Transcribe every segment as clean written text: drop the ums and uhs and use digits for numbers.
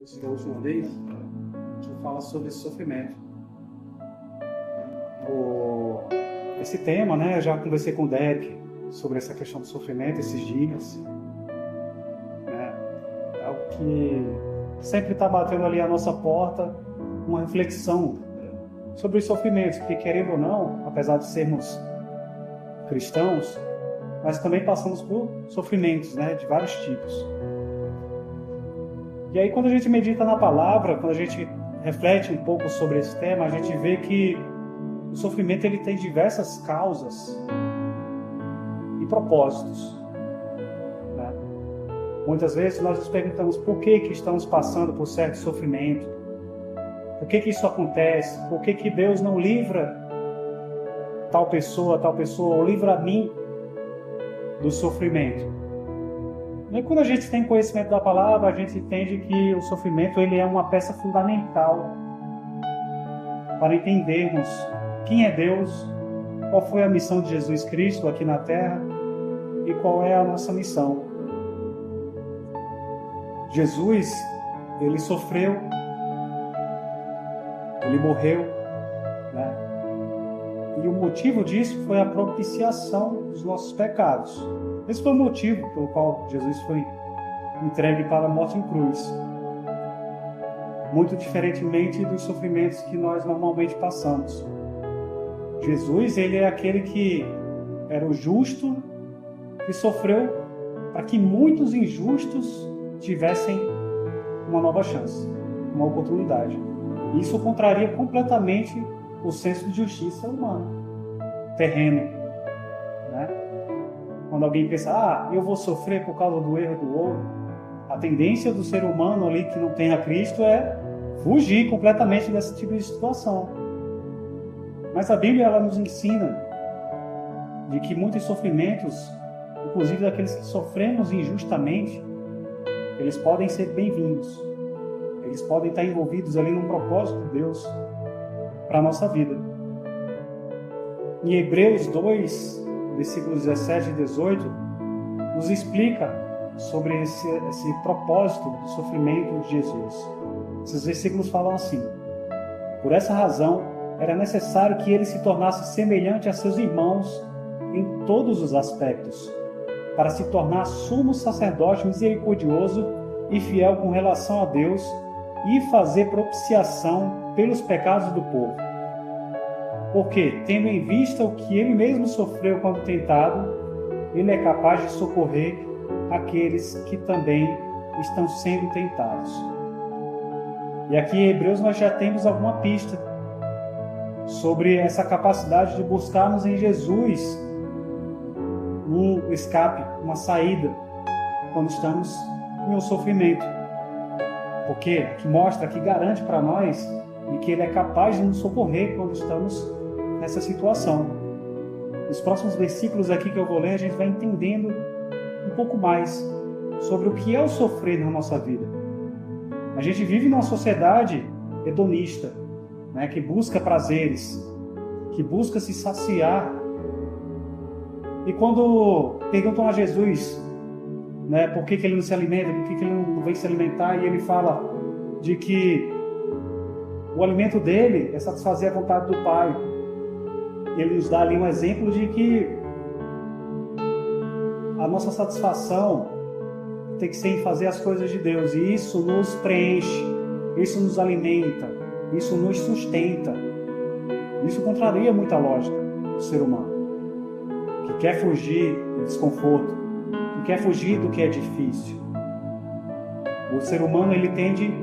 Da última vez, a gente fala sobre sofrimento. Esse tema, né? Eu já conversei com o Derek sobre essa questão do sofrimento esses dias, né? É algo que sempre está batendo ali a nossa porta, uma reflexão sobre os sofrimentos, porque querendo ou não, apesar de sermos cristãos, nós também passamos por sofrimentos, né? De vários tipos. E aí, quando a gente medita na palavra, quando a gente reflete um pouco sobre esse tema, a gente vê que o sofrimento ele tem diversas causas e propósitos, né? Muitas vezes nós nos perguntamos por que estamos passando por certo sofrimento, por que isso acontece, por que Deus não livra tal pessoa, ou livra a mim do sofrimento. E quando a gente tem conhecimento da palavra, a gente entende que o sofrimento ele é uma peça fundamental para entendermos quem é Deus, qual foi a missão de Jesus Cristo aqui na Terra e qual é a nossa missão. Jesus, ele sofreu, ele morreu, né? E o motivo disso foi a propiciação dos nossos pecados. Esse foi o motivo pelo qual Jesus foi entregue para a morte em cruz. Muito diferentemente dos sofrimentos que nós normalmente passamos. Jesus, ele é aquele que era o justo que sofreu para que muitos injustos tivessem uma nova chance, uma oportunidade. Isso contraria completamente o senso de justiça humano, terreno, né? Quando alguém pensa, eu vou sofrer por causa do erro do outro, a tendência do ser humano ali que não tem a Cristo é fugir completamente desse tipo de situação. Mas a Bíblia ela nos ensina de que muitos sofrimentos, inclusive daqueles que sofremos injustamente, eles podem ser bem-vindos. Eles podem estar envolvidos ali num propósito de Deus para a nossa vida. Em Hebreus 2, versículos 17 e 18, nos explica sobre esse propósito do sofrimento de Jesus. Esses versículos falam assim: por essa razão, era necessário que ele se tornasse semelhante a seus irmãos em todos os aspectos, para se tornar sumo sacerdote misericordioso e fiel com relação a Deus e fazer propiciação pelos pecados do povo. Porque, tendo em vista o que ele mesmo sofreu quando tentado, ele é capaz de socorrer aqueles que também estão sendo tentados. E aqui em Hebreus nós já temos alguma pista sobre essa capacidade de buscarmos em Jesus um escape, uma saída, quando estamos em um sofrimento. Porque aqui mostra, aqui garante para nós de que ele é capaz de nos socorrer quando estamos nessa situação. Nos próximos versículos aqui que eu vou ler, a gente vai entendendo um pouco mais sobre o que é o sofrer na nossa vida. A gente vive numa sociedade hedonista, né, que busca prazeres, que busca se saciar. E quando perguntam a Jesus, né, por que ele não se alimenta, por que ele não vem se alimentar, e ele fala de que o alimento dele é satisfazer a vontade do Pai. Ele nos dá ali um exemplo de que a nossa satisfação tem que ser em fazer as coisas de Deus, e isso nos preenche, isso nos alimenta, isso nos sustenta. Isso contraria muita lógica do ser humano, que quer fugir do desconforto, que quer fugir do que é difícil. O ser humano ele tende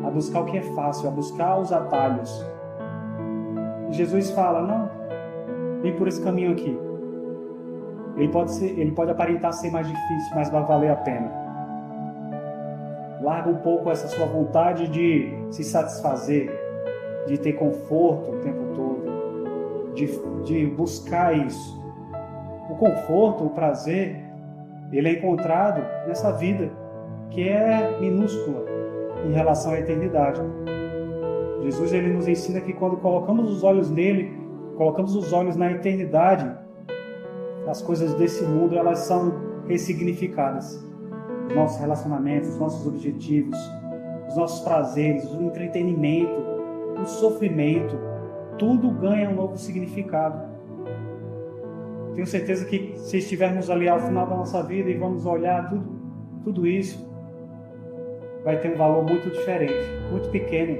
a buscar o que é fácil, a buscar os atalhos. E Jesus fala, não, vem por esse caminho aqui. Ele pode aparentar ser mais difícil, mas vai valer a pena. Larga um pouco essa sua vontade de se satisfazer, de ter conforto o tempo todo, de buscar isso. O conforto, o prazer, ele é encontrado nessa vida que é minúscula em relação à eternidade. Jesus ele nos ensina que quando colocamos os olhos nele, colocamos os olhos na eternidade, as coisas desse mundo elas são ressignificadas. Os nossos relacionamentos, os nossos objetivos, os nossos prazeres, o entretenimento, o sofrimento, tudo ganha um novo significado. Tenho certeza que se estivermos ali ao final da nossa vida e vamos olhar tudo isso, vai ter um valor muito diferente, muito pequeno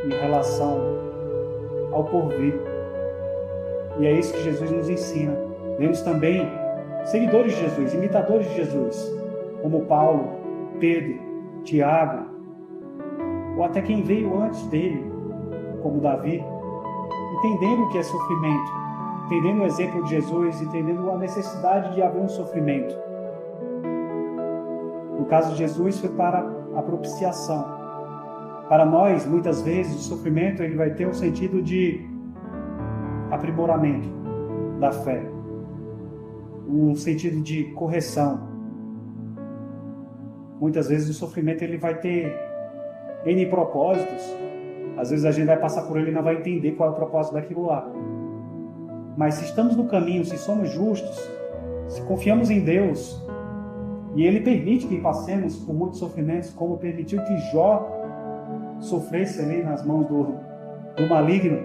em relação ao porvir. E é isso que Jesus nos ensina. Vemos também seguidores de Jesus, imitadores de Jesus, como Paulo, Pedro, Tiago, ou até quem veio antes dele, como Davi, entendendo o que é sofrimento, entendendo o exemplo de Jesus, entendendo a necessidade de haver um sofrimento. No caso de Jesus, foi para a propiciação. Para nós, muitas vezes, o sofrimento ele vai ter um sentido de aprimoramento da fé, um sentido de correção. Muitas vezes o sofrimento ele vai ter N propósitos. Às vezes a gente vai passar por ele e não vai entender qual é o propósito daquilo lá. Mas se estamos no caminho, se somos justos, se confiamos em Deus, e Ele permite que passemos por muitos sofrimentos, como permitiu que Jó sofresse ali nas mãos do maligno,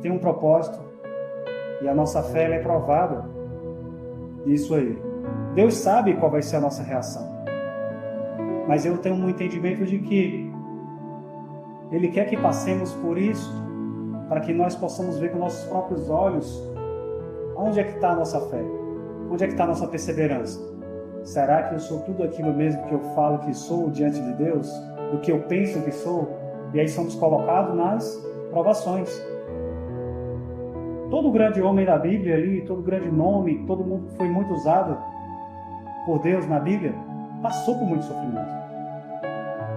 tem um propósito. E a nossa fé ela é provada nisso aí. Deus sabe qual vai ser a nossa reação. Mas eu tenho um entendimento de que Ele quer que passemos por isso, para que nós possamos ver com nossos próprios olhos onde é que está a nossa fé, onde é que está a nossa perseverança. Será que eu sou tudo aquilo mesmo que eu falo que sou diante de Deus? Do que eu penso que sou? E aí somos colocados nas provações. Todo grande homem da Bíblia ali, todo grande nome, todo mundo que foi muito usado por Deus na Bíblia, passou por muito sofrimento.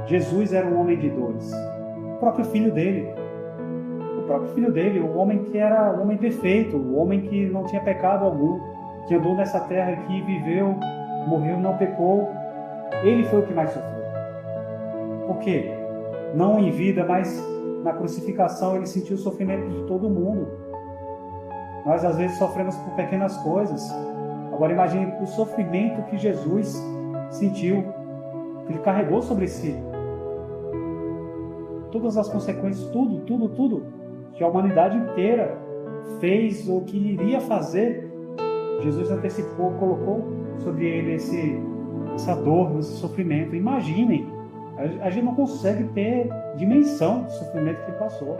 Jesus era um homem de dores. O próprio filho dele, o homem que era o homem perfeito, o homem que não tinha pecado algum, que andou nessa terra aqui, viveu, morreu, não pecou, ele foi o que mais sofreu. Por quê? Não em vida, mas na crucificação ele sentiu o sofrimento de todo mundo. Nós às vezes sofremos por pequenas coisas. Agora imagine o sofrimento que Jesus sentiu, que ele carregou sobre si. Todas as consequências, tudo que a humanidade inteira fez ou que iria fazer, Jesus antecipou, colocou sobre ele essa dor, esse sofrimento. Imaginem, a gente não consegue ter dimensão do sofrimento que ele passou.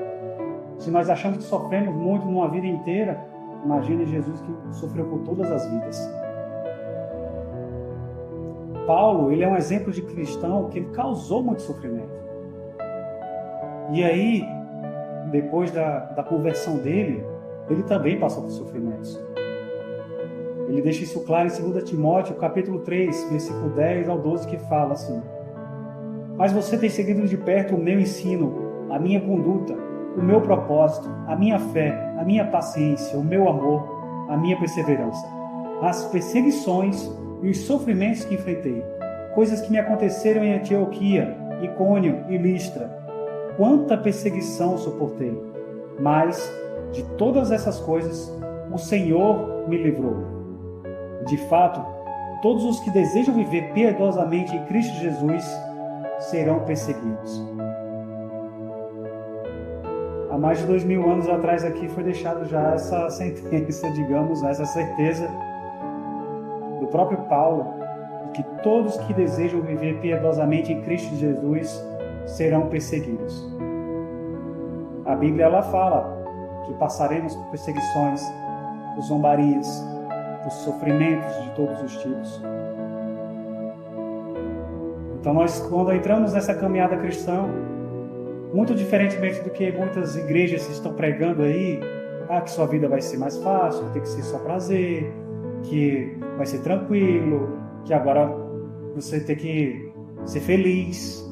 Se nós achamos que sofremos muito numa vida inteira, imagine Jesus que sofreu por todas as vidas. Paulo, ele é um exemplo de cristão que ele causou muito sofrimento. E aí, depois da conversão dele, ele também passou por sofrimentos. Ele deixa isso claro em 2 Timóteo, capítulo 3, versículo 10 ao 12, que fala assim: mas você tem seguido de perto o meu ensino, a minha conduta, o meu propósito, a minha fé, a minha paciência, o meu amor, a minha perseverança, as perseguições e os sofrimentos que enfrentei, coisas que me aconteceram em Antioquia, Icônio e Listra. Quanta perseguição suportei, mas de todas essas coisas o Senhor me livrou. De fato, todos os que desejam viver piedosamente em Cristo Jesus serão perseguidos. Há mais de 2000 anos atrás aqui foi deixado já essa sentença, digamos, essa certeza do próprio Paulo, de que todos que desejam viver piedosamente em Cristo Jesus serão perseguidos. A Bíblia ela fala que passaremos por perseguições, por zombarias, por sofrimentos de todos os tipos. Então nós, quando entramos nessa caminhada cristã, muito diferentemente do que muitas igrejas estão pregando aí, que sua vida vai ser mais fácil, que tem que ser só prazer, que vai ser tranquilo, que agora você tem que ser feliz.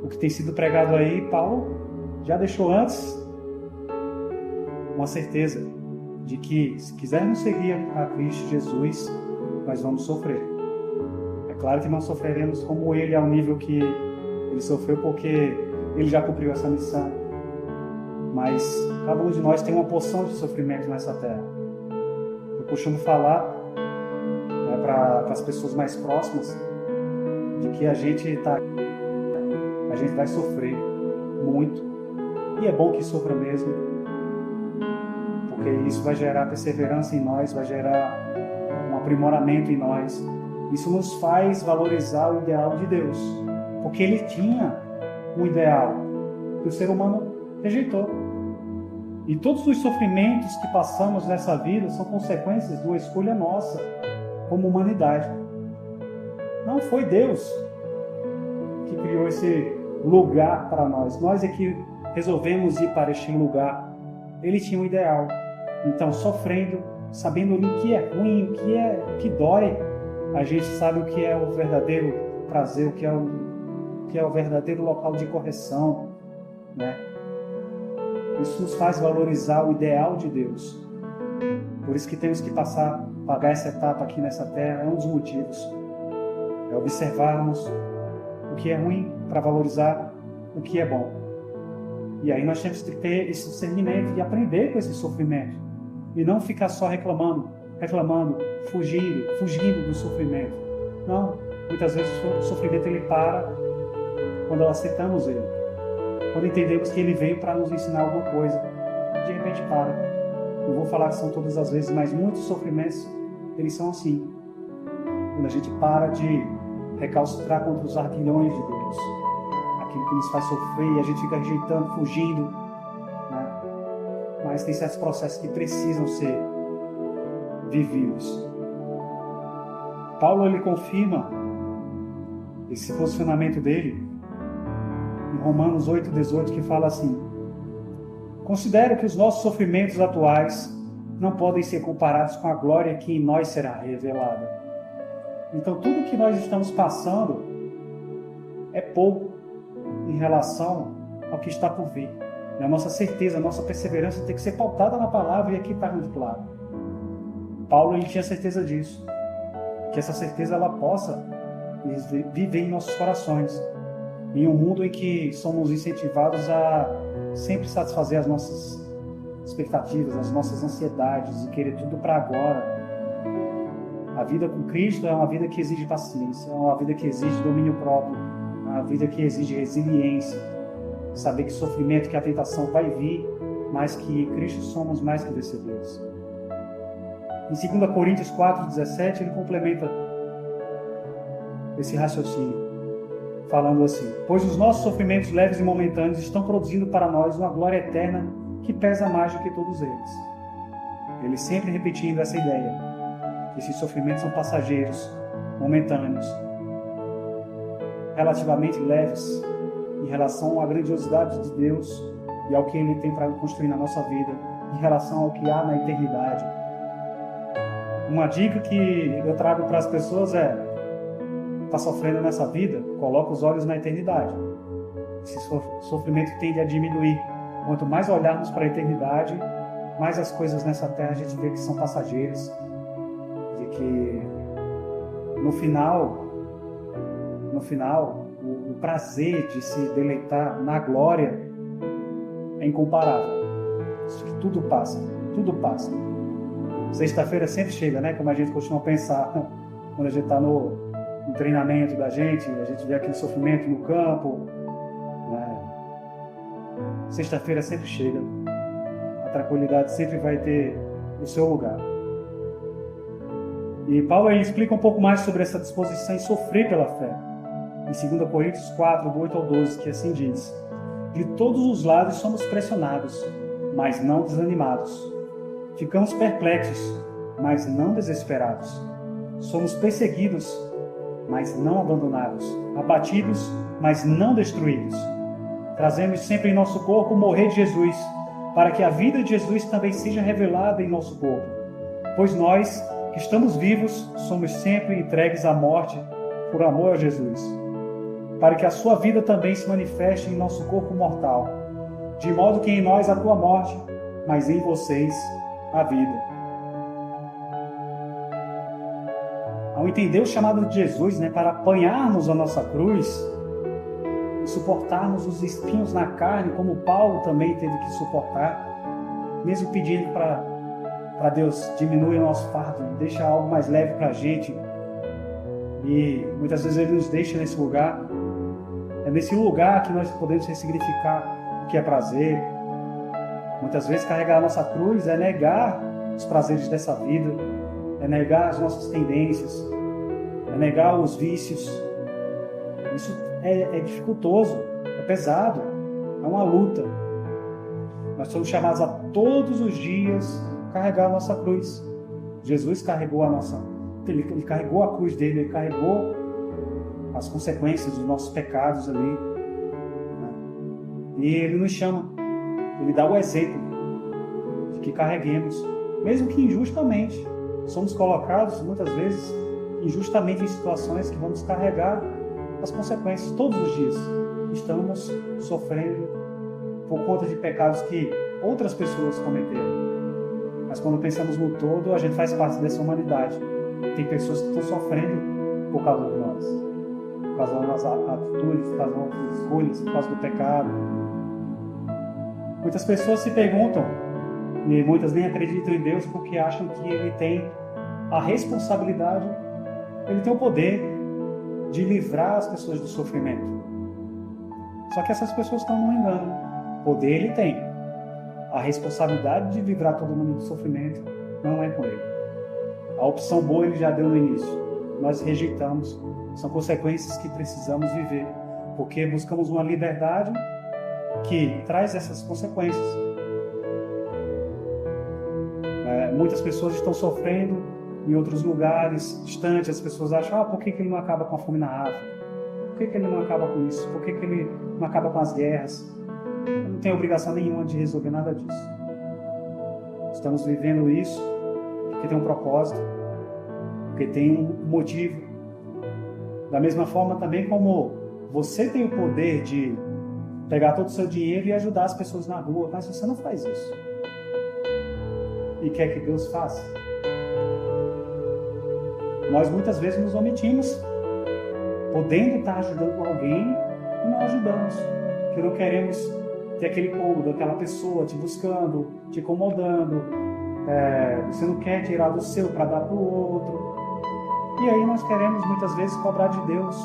O que tem sido pregado aí, Paulo já deixou antes uma certeza de que se quisermos seguir a Cristo Jesus, nós vamos sofrer. É claro que não sofreremos como ele, ao nível que ele sofreu, porque ele já cumpriu essa missão. Mas cada um de nós tem uma porção de sofrimento nessa terra. Eu costumo falar para as pessoas mais próximas de que a gente está a gente vai sofrer muito. E é bom que sofra mesmo, porque isso vai gerar perseverança em nós, vai gerar um aprimoramento em nós. Isso nos faz valorizar o ideal de Deus, porque Ele tinha um ideal que o ser humano rejeitou. E todos os sofrimentos que passamos nessa vida são consequências de uma escolha nossa, como humanidade. Não foi Deus que criou esse lugar para nós. Nós é que resolvemos ir para este lugar. Ele tinha um ideal. Então, sofrendo, sabendo o que é ruim, o que dói, a gente sabe o que é o verdadeiro prazer, o que é o verdadeiro local de correção, né? Isso nos faz valorizar o ideal de Deus. Por isso que temos que pagar essa etapa aqui nessa terra, é um dos motivos. É observarmos o que é ruim para valorizar o que é bom. E aí nós temos que ter esse discernimento e aprender com esse sofrimento. E não ficar só reclamando, fugindo do sofrimento. Não, muitas vezes o sofrimento ele para quando aceitamos ele. Quando entendemos que ele veio para nos ensinar alguma coisa, de repente para. Não vou falar que são todas as vezes, mas muitos sofrimentos, eles são assim. Quando a gente para de recalcitrar contra os ardilhões de Deus, aquilo que nos faz sofrer, e a gente fica rejeitando, fugindo, né? Mas tem certos processos que precisam ser vividos. Paulo, ele confirma esse posicionamento dele em Romanos 8,18, que fala assim: considero que os nossos sofrimentos atuais não podem ser comparados com a glória que em nós será revelada. Então, tudo que nós estamos passando é pouco em relação ao que está por vir. E a nossa certeza, a nossa perseverança tem que ser pautada na palavra, e aqui está muito claro. Paulo, ele tinha certeza disso. Que essa certeza ela possa viver em nossos corações. Em um mundo em que somos incentivados a sempre satisfazer as nossas expectativas, as nossas ansiedades e querer tudo para agora. A vida com Cristo é uma vida que exige paciência, é uma vida que exige domínio próprio, é uma vida que exige resiliência. Saber que sofrimento, que a tentação vai vir, mas que em Cristo somos mais que vencedores. Em 2 Coríntios 4,17, ele complementa esse raciocínio, falando assim: pois os nossos sofrimentos leves e momentâneos estão produzindo para nós uma glória eterna que pesa mais do que todos eles. Ele sempre repetindo essa ideia, que esses sofrimentos são passageiros, momentâneos, relativamente leves em relação à grandiosidade de Deus e ao que Ele tem para construir na nossa vida, em relação ao que há na eternidade. Uma dica que eu trago para as pessoas é: está sofrendo nessa vida, coloca os olhos na eternidade. Esse sofrimento tende a diminuir. Quanto mais olharmos para a eternidade, mais as coisas nessa terra a gente vê que são passageiras, de que no final, o prazer de se deleitar na glória é incomparável. Tudo passa, tudo passa. Sexta-feira sempre chega, né? Como a gente costuma pensar quando a gente está no treinamento da gente, a gente vê aquele sofrimento no campo, né? Sexta-feira sempre chega, a tranquilidade sempre vai ter o seu lugar. E Paulo ele explica um pouco mais sobre essa disposição em sofrer pela fé, em 2 Coríntios 4, do 8 ao 12, que assim diz: de todos os lados somos pressionados, mas não desanimados. Ficamos perplexos, mas não desesperados. Somos perseguidos, mas não abandonados. Abatidos, mas não destruídos. Trazemos sempre em nosso corpo o morrer de Jesus, para que a vida de Jesus também seja revelada em nosso corpo. Pois nós, que estamos vivos, somos sempre entregues à morte por amor a Jesus, para que a sua vida também se manifeste em nosso corpo mortal, de modo que em nós a tua morte, mas em vocês a vida. Ao entender o chamado de Jesus, para apanharmos a nossa cruz e suportarmos os espinhos na carne, como Paulo também teve que suportar, mesmo pedindo para Deus diminuir o nosso fardo, deixa algo mais leve para a gente, e muitas vezes Ele nos deixa nesse lugar, é nesse lugar que nós podemos ressignificar o que é prazer. Muitas vezes carregar a nossa cruz é negar os prazeres dessa vida, é negar as nossas tendências, é negar os vícios. Isso é dificultoso, é pesado, é uma luta. Nós somos chamados a todos os dias carregar a nossa cruz. Jesus carregou ele carregou a cruz dele, ele carregou as consequências dos nossos pecados ali, né? E ele nos chama, ele dá o exemplo de que carreguemos, mesmo que injustamente. Somos colocados muitas vezes injustamente em situações que vamos carregar as consequências todos os dias. Estamos sofrendo por conta de pecados que outras pessoas cometeram. Mas quando pensamos no todo, a gente faz parte dessa humanidade. Tem pessoas que estão sofrendo por causa de nós, por causa das nossas atitudes, por causa das nossas escolhas, por causa do pecado. Muitas pessoas se perguntam, e muitas nem acreditam em Deus porque acham que Ele tem a responsabilidade, Ele tem o poder de livrar as pessoas do sofrimento. Só que essas pessoas estão no engano. Poder Ele tem. A responsabilidade de livrar todo mundo do sofrimento não é com Ele. A opção boa Ele já deu no início. Nós rejeitamos. São consequências que precisamos viver, porque buscamos uma liberdade que traz essas consequências. Muitas pessoas estão sofrendo em outros lugares distantes. As pessoas acham, por que ele não acaba com a fome na África? Por que ele não acaba com isso? Por que ele não acaba com as guerras? Eu não tenho obrigação nenhuma de resolver nada disso. Estamos vivendo isso porque tem um propósito, porque tem um motivo. Da mesma forma também como você tem o poder de pegar todo o seu dinheiro e ajudar as pessoas na rua, mas você não faz isso. E quer que Deus faça? Nós muitas vezes nos omitimos, podendo estar ajudando alguém e não ajudamos, porque não queremos ter aquele povo, aquela pessoa te buscando, te incomodando, você não quer tirar do seu para dar para o outro. E aí nós queremos muitas vezes cobrar de Deus,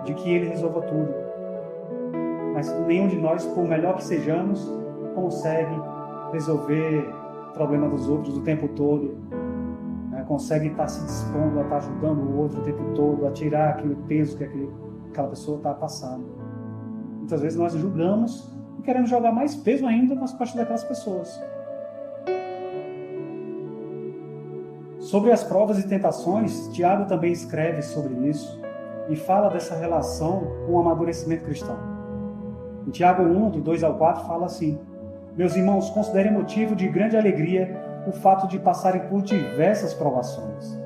de que Ele resolva tudo. Mas nenhum de nós, por melhor que sejamos, consegue resolver o problema dos outros o tempo todo, né? Consegue estar se dispondo a estar ajudando o outro o tempo todo, a tirar aquele peso que aquela pessoa está passando. Muitas vezes nós julgamos e queremos jogar mais peso ainda nas costas daquelas pessoas. Sobre as provas e tentações, Tiago também escreve sobre isso e fala dessa relação com o amadurecimento cristão. Em Tiago 1, do 2 ao 4, fala assim: meus irmãos, considerem motivo de grande alegria o fato de passarem por diversas provações,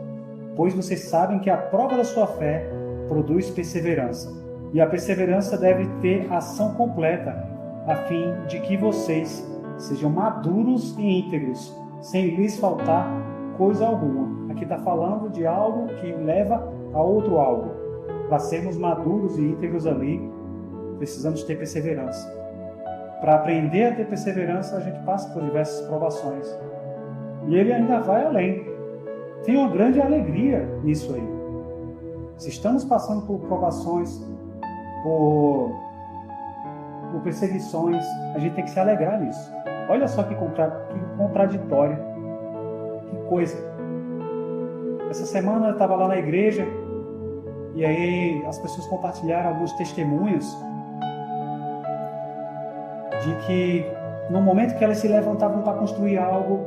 pois vocês sabem que a prova da sua fé produz perseverança, e a perseverança deve ter ação completa, a fim de que vocês sejam maduros e íntegros, sem lhes faltar coisa alguma. Aqui está falando de algo que leva a outro algo. Para sermos maduros e íntegros ali, precisamos ter perseverança. Para aprender a ter perseverança, a gente passa por diversas provações. E ele ainda vai além. Tem uma grande alegria nisso aí. Se estamos passando por provações, por perseguições, a gente tem que se alegrar nisso. Olha só que contraditório. Que coisa. Essa semana eu estava lá na igreja e aí as pessoas compartilharam alguns testemunhos de que no momento que elas se levantavam para construir algo,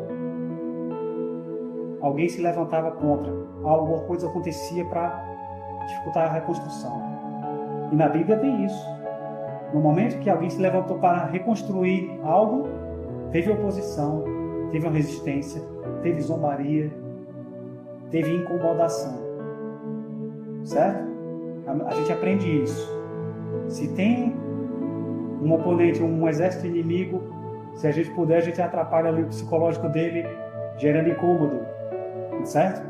alguém se levantava contra. Alguma coisa acontecia para dificultar a reconstrução. E na Bíblia tem isso. No momento que alguém se levantou para reconstruir algo, teve oposição, teve uma resistência, teve zombaria, teve incomodação. Certo? A gente aprende isso. Se tem um oponente, um exército inimigo, se a gente puder, a gente atrapalha ali o psicológico dele, gerando incômodo. Certo?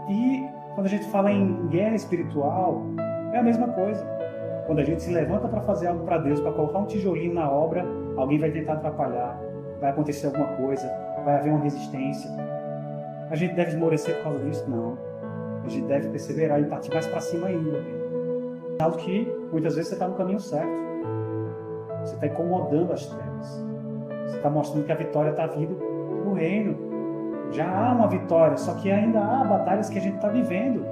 E quando a gente fala em guerra espiritual, é a mesma coisa. Quando a gente se levanta para fazer algo para Deus, para colocar um tijolinho na obra, alguém vai tentar atrapalhar, vai acontecer alguma coisa, vai haver uma resistência. A gente deve esmorecer por causa disso? Não. A gente deve perseverar e partir mais para cima ainda. sinal que muitas vezes você está no caminho certo. Você está incomodando as trevas. Você está mostrando que a vitória está vindo no reino. Já há uma vitória, só que ainda há batalhas que a gente está vivendo.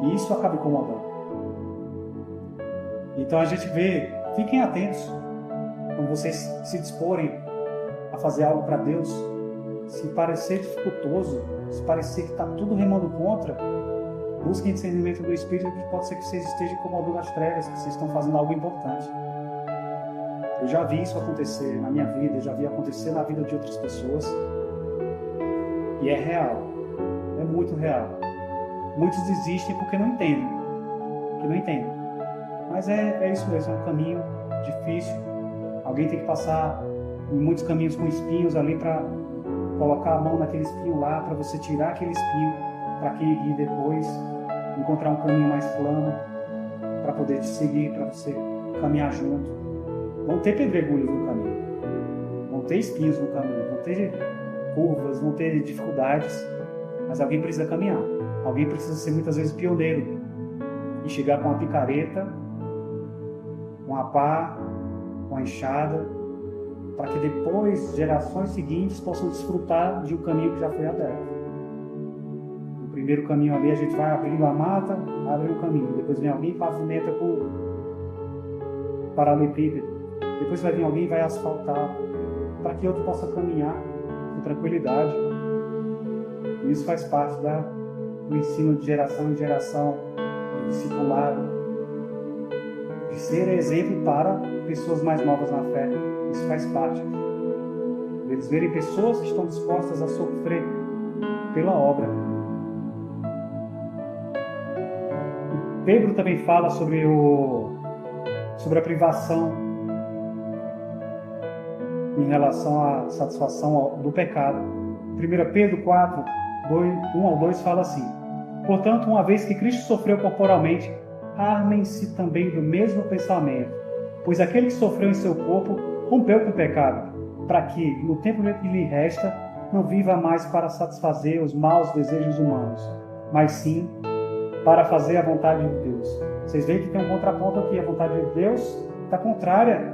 E isso acaba incomodando. Então a gente vê, fiquem atentos quando vocês se disporem a fazer algo para Deus. Se parecer dificultoso, se parecer que está tudo remando contra, busquem discernimento do Espírito, que pode ser que vocês estejam incomodando as trevas, que vocês estão fazendo algo importante. Eu já vi isso acontecer na minha vida, eu já vi acontecer na vida de outras pessoas. E é real. É muito real. Muitos desistem porque não entendem. Mas é isso mesmo, é um caminho difícil. Alguém tem que passar em muitos caminhos com espinhos ali para colocar a mão naquele espinho lá, para você tirar aquele espinho, para que ir depois encontrar um caminho mais plano, para poder te seguir, para você caminhar junto. Vão ter pedregulhos no caminho, vão ter espinhos no caminho, vão ter curvas, vão ter dificuldades, mas alguém precisa caminhar. Alguém precisa ser muitas vezes pioneiro e chegar com uma picareta, com a pá, com a enxada, para que depois gerações seguintes possam desfrutar de um caminho que já foi aberto. No primeiro caminho ali a gente vai abrindo a mata, abre o caminho, depois vem alguém e pavimenta por paralelepípedo, depois vai vir alguém e vai asfaltar, para que outro possa caminhar com tranquilidade. E isso faz parte do ensino de geração em geração, de discipulado, de ser exemplo para pessoas mais novas na fé. Isso faz parte. Eles verem pessoas que estão dispostas a sofrer pela obra. Pedro também fala sobre a privação em relação à satisfação do pecado. 1 Pedro 4, 1 ao 2 fala assim: portanto, uma vez que Cristo sofreu corporalmente, armem-se também do mesmo pensamento, pois aquele que sofreu em seu corpo rompeu com o pecado, para que, no tempo que lhe resta, não viva mais para satisfazer os maus desejos humanos, mas sim para fazer a vontade de Deus. Vocês veem que tem um contraponto aqui. A vontade de Deus está contrária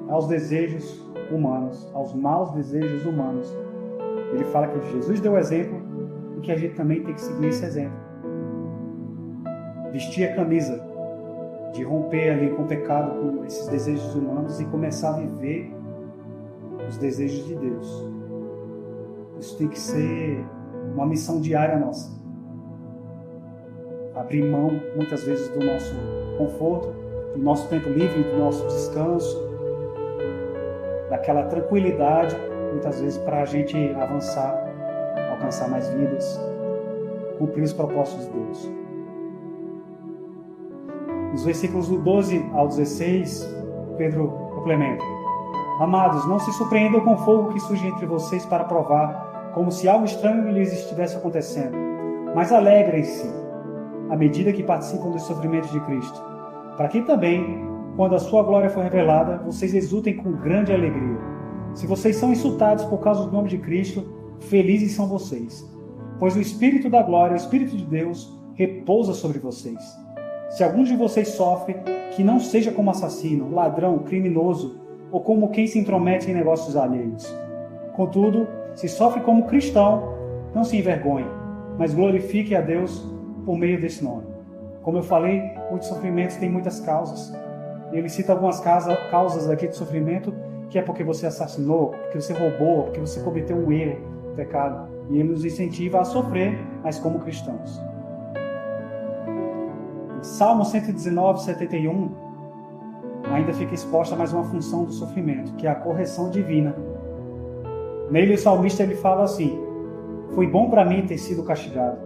aos desejos humanos, aos maus desejos humanos. Ele fala que Jesus deu exemplo e que a gente também tem que seguir esse exemplo. Vestir a camisa, de romper ali com o pecado, com esses desejos humanos e começar a viver os desejos de Deus. Isso tem que ser uma missão diária nossa. Abrir mão, muitas vezes, do nosso conforto, do nosso tempo livre, do nosso descanso, daquela tranquilidade, muitas vezes, para a gente avançar, alcançar mais vidas, cumprir os propósitos de Deus. Nos versículos do 12 ao 16, Pedro complementa: amados, não se surpreendam com o fogo que surge entre vocês para provar, como se algo estranho lhes estivesse acontecendo, mas alegrem-se à medida que participam dos sofrimentos de Cristo, para que também, quando a sua glória for revelada, vocês exultem com grande alegria. Se vocês são insultados por causa do nome de Cristo, felizes são vocês, pois o Espírito da glória, o Espírito de Deus, repousa sobre vocês. Se algum de vocês sofre, que não seja como assassino, ladrão, criminoso, ou como quem se intromete em negócios alheios. Contudo, se sofre como cristão, não se envergonhe, mas glorifique a Deus por meio desse nome. Como eu falei, muitos sofrimentos têm muitas causas. Ele cita algumas causas aqui de sofrimento, que é porque você assassinou, porque você roubou, porque você cometeu um erro, um pecado. E ele nos incentiva a sofrer, mas como cristãos. Em Salmo 119, 71, ainda fica exposta mais uma função do sofrimento, que é a correção divina. Nele o salmista ele fala assim: foi bom para mim ter sido castigado,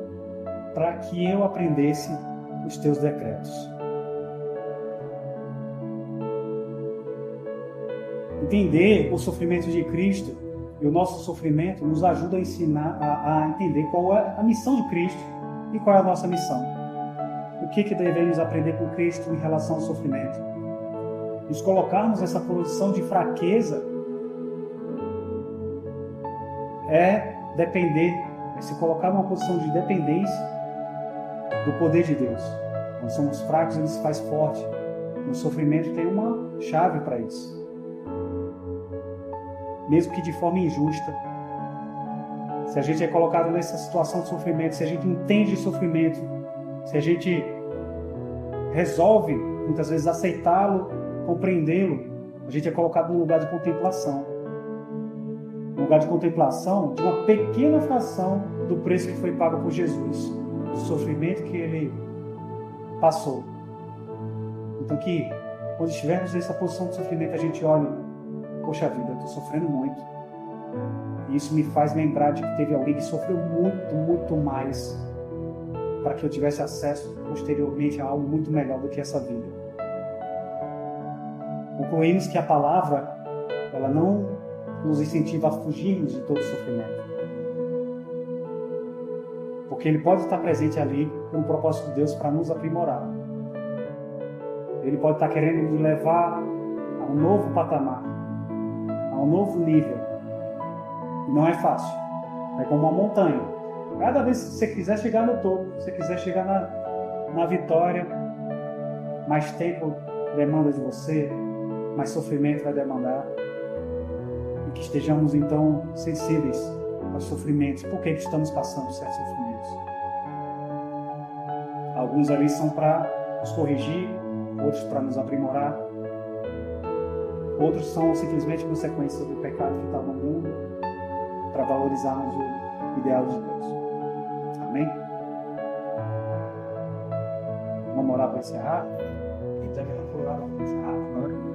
para que eu aprendesse os teus decretos. Entender o sofrimento de Cristo e o nosso sofrimento nos ajuda a ensinar, a entender qual é a missão de Cristo e qual é a nossa missão. O que devemos aprender com Cristo em relação ao sofrimento? Nos colocarmos nessa posição de fraqueza é depender, é se colocar numa posição de dependência do poder de Deus. Quando somos fracos, Ele se faz forte. No sofrimento tem uma chave para isso. Mesmo que de forma injusta. Se a gente é colocado nessa situação de sofrimento, se a gente entende o sofrimento, se a gente resolve, muitas vezes, aceitá-lo, compreendê-lo, a gente é colocado num lugar de contemplação. Um lugar de contemplação de uma pequena fração do preço que foi pago por Jesus, do sofrimento que Ele passou. Então que, quando estivermos nessa posição de sofrimento, a gente olhe, poxa vida, eu estou sofrendo muito. E isso me faz lembrar de que teve alguém que sofreu muito, muito mais para que eu tivesse acesso posteriormente a algo muito melhor do que essa vida. Concluímos que a palavra, ela não nos incentiva a fugirmos de todo sofrimento. Porque ele pode estar presente ali com o propósito de Deus para nos aprimorar. Ele pode estar querendo nos levar a um novo patamar, a um novo nível. E não é fácil. É como uma montanha. Cada vez que você quiser chegar no topo, se você quiser chegar na vitória, mais tempo demanda de você, mais sofrimento vai demandar. E que estejamos, então, sensíveis aos sofrimentos. Por que estamos passando certos sofrimentos? Alguns ali são para nos corrigir, outros para nos aprimorar. Outros são simplesmente consequências do pecado que está no mundo, para valorizarmos o ideal de Deus. Amém? Vamos orar para encerrar? Quem deve orar para encerrar?